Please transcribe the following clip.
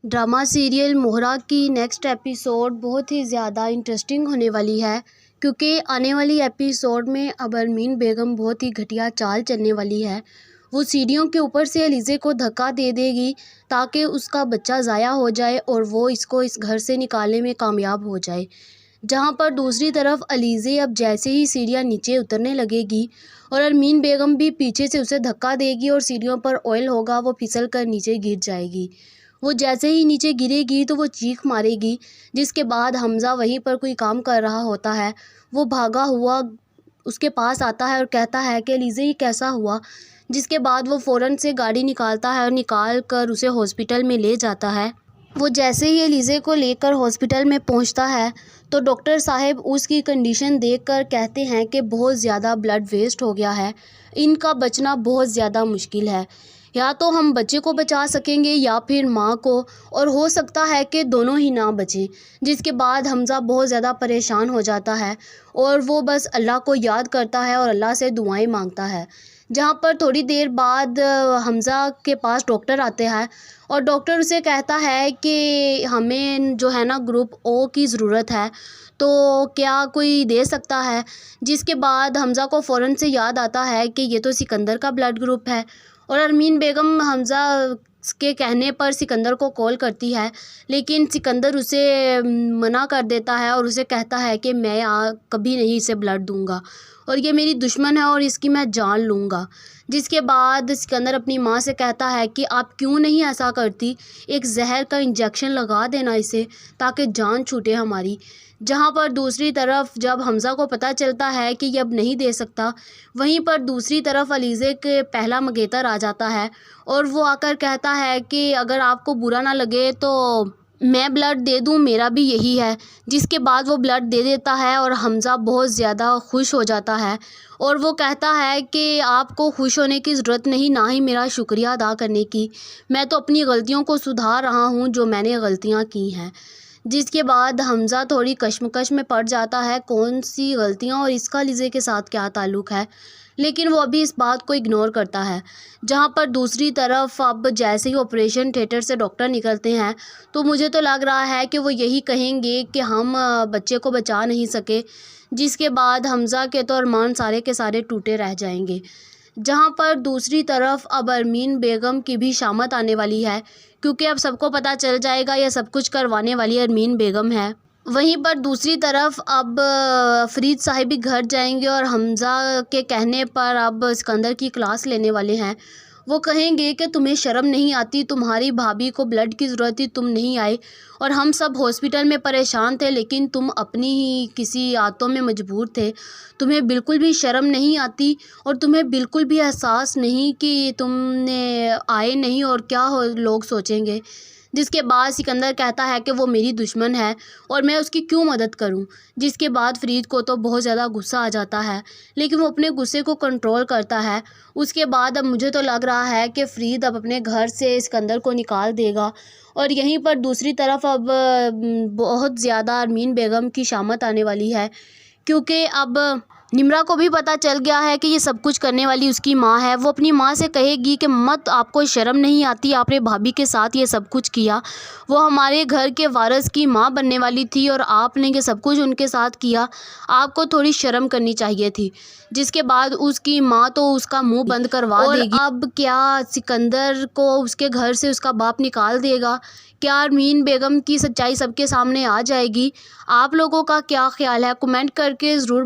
Drama serial मोहरा की next episode बहुत ही ज़्यादा इंटरेस्टिंग होने वाली है, क्योंकि आने वाली एपिसोड में अब अरमीन बेगम बहुत ही घटिया चाल चलने वाली है। वो सीढ़ियों के ऊपर से अलीज़े को धक्का दे देगी ताकि उसका बच्चा ज़ाया हो जाए और वो इसको इस घर से निकालने में कामयाब हो जाए। जहाँ पर दूसरी तरफ अलीज़े अब जैसे ही सीढ़ियाँ नीचे उतरने लगेगी और अरमीन बेगम भी पीछे से उसे धक्का देगी और सीढ़ियों पर ऑयल होगा, वो फिसल कर नीचे गिर जाएगी। वो जैसे ही नीचे गिरेगी तो वो चीख मारेगी, जिसके बाद हमज़ा वहीं पर कोई काम कर रहा होता है। वो भागा हुआ उसके पास आता है और कहता है कि अलीज़े ये कैसा हुआ, जिसके बाद वो फ़ौरन से गाड़ी निकालता है और निकाल कर उसे हॉस्पिटल में ले जाता है। वो जैसे ही अलीज़े को लेकर हॉस्पिटल में पहुंचता है तो डॉक्टर साहब उसकी कंडीशन देखकर कहते हैं कि बहुत ज़्यादा ब्लड वेस्ट हो गया है, इनका बचना बहुत ज़्यादा मुश्किल है। या तो हम बच्चे को बचा सकेंगे या फिर माँ को, और हो सकता है कि दोनों ही ना बचें। जिसके बाद हमज़ा बहुत ज़्यादा परेशान हो जाता है और वो बस अल्लाह को याद करता है और अल्लाह से दुआएं मांगता है। जहाँ पर थोड़ी देर बाद हमज़ा के पास डॉक्टर आते हैं और डॉक्टर उसे कहता है कि हमें जो है ना ग्रुप ओ की ज़रूरत है, तो क्या कोई दे सकता है। जिसके बाद हमज़ा को फ़ौरन से याद आता है कि ये तो सिकंदर का ब्लड ग्रुप है, और अरमीन बेगम हमज़ा के कहने पर सिकंदर को कॉल करती है, लेकिन सिकंदर उसे मना कर देता है और उसे कहता है कि मैं कभी नहीं इसे ब्लड दूंगा और ये मेरी दुश्मन है और इसकी मैं जान लूँगा। जिसके बाद सिकंदर अपनी माँ से कहता है कि आप क्यों नहीं ऐसा करती, एक जहर का इंजेक्शन लगा देना इसे ताकि जान छूटे हमारी। जहाँ पर दूसरी तरफ जब हमज़ा को पता चलता है कि ये अब नहीं दे सकता, वहीं पर दूसरी तरफ अलीज़े के पहला मंगेतर आ जाता है और वो आकर कहता है कि अगर आपको बुरा ना लगे तो मैं ब्लड दे दूं, मेरा भी यही है। जिसके बाद वो ब्लड दे देता है और हमज़ा बहुत ज़्यादा खुश हो जाता है और वो कहता है कि आपको खुश होने की ज़रूरत नहीं, ना ही मेरा शुक्रिया अदा करने की। मैं तो अपनी गलतियों को सुधार रहा हूँ जो मैंने गलतियाँ की हैं। जिसके बाद हमज़ा थोड़ी कश्मकश में पड़ जाता है, कौन सी गलतियाँ और इसका अलीज़े के साथ क्या ताल्लुक़ है, लेकिन वो अभी इस बात को इग्नोर करता है। जहाँ पर दूसरी तरफ अब जैसे ही ऑपरेशन थिएटर से डॉक्टर निकलते हैं तो मुझे तो लग रहा है कि वो यही कहेंगे कि हम बच्चे को बचा नहीं सके। जिसके बाद हमज़ा के तो अरमान सारे के सारे टूटे रह जाएंगे। जहाँ पर दूसरी तरफ अब अरमीन बेगम की भी शामत आने वाली है, क्योंकि अब सबको पता चल जाएगा यह सब कुछ करवाने वाली अरमीन बेगम है। वहीं पर दूसरी तरफ अब फ़रीद साहिब भी घर जाएंगे और हमज़ा के कहने पर अब सिकंदर की क्लास लेने वाले हैं। वो कहेंगे कि तुम्हें शर्म नहीं आती, तुम्हारी भाभी को ब्लड की ज़रूरत थी, तुम नहीं आए और हम सब हॉस्पिटल में परेशान थे, लेकिन तुम अपनी ही किसी आदतों में मजबूर थे। तुम्हें बिल्कुल भी शर्म नहीं आती और तुम्हें बिल्कुल भी एहसास नहीं कि तुमने आए नहीं और क्या लोग सोचेंगे। जिसके बाद सिकंदर कहता है कि वो मेरी दुश्मन है और मैं उसकी क्यों मदद करूं। जिसके बाद फ़रीद को तो बहुत ज़्यादा गुस्सा आ जाता है, लेकिन वो अपने गुस्से को कंट्रोल करता है। उसके बाद अब मुझे तो लग रहा है कि फ़रीद अब अपने घर से सिकंदर को निकाल देगा और यहीं पर दूसरी तरफ अब बहुत ज़्यादा अरमीन बेगम की शामत आने वाली है, क्योंकि अब निम्रा को भी पता चल गया है कि ये सब कुछ करने वाली उसकी माँ है। वो अपनी माँ से कहेगी कि मत, आपको शर्म नहीं आती, आपने भाभी के साथ ये सब कुछ किया। वो हमारे घर के वारिस की माँ बनने वाली थी और आपने ये सब कुछ उनके साथ किया, आपको थोड़ी शर्म करनी चाहिए थी। जिसके बाद उसकी माँ तो उसका मुंह बंद करवा देगी। अब क्या सिकंदर को उसके घर से उसका बाप निकाल देगा? क्या अरमीन बेगम की सच्चाई सबके सामने आ जाएगी? आप लोगों का क्या ख्याल है, कमेंट करके ज़रूर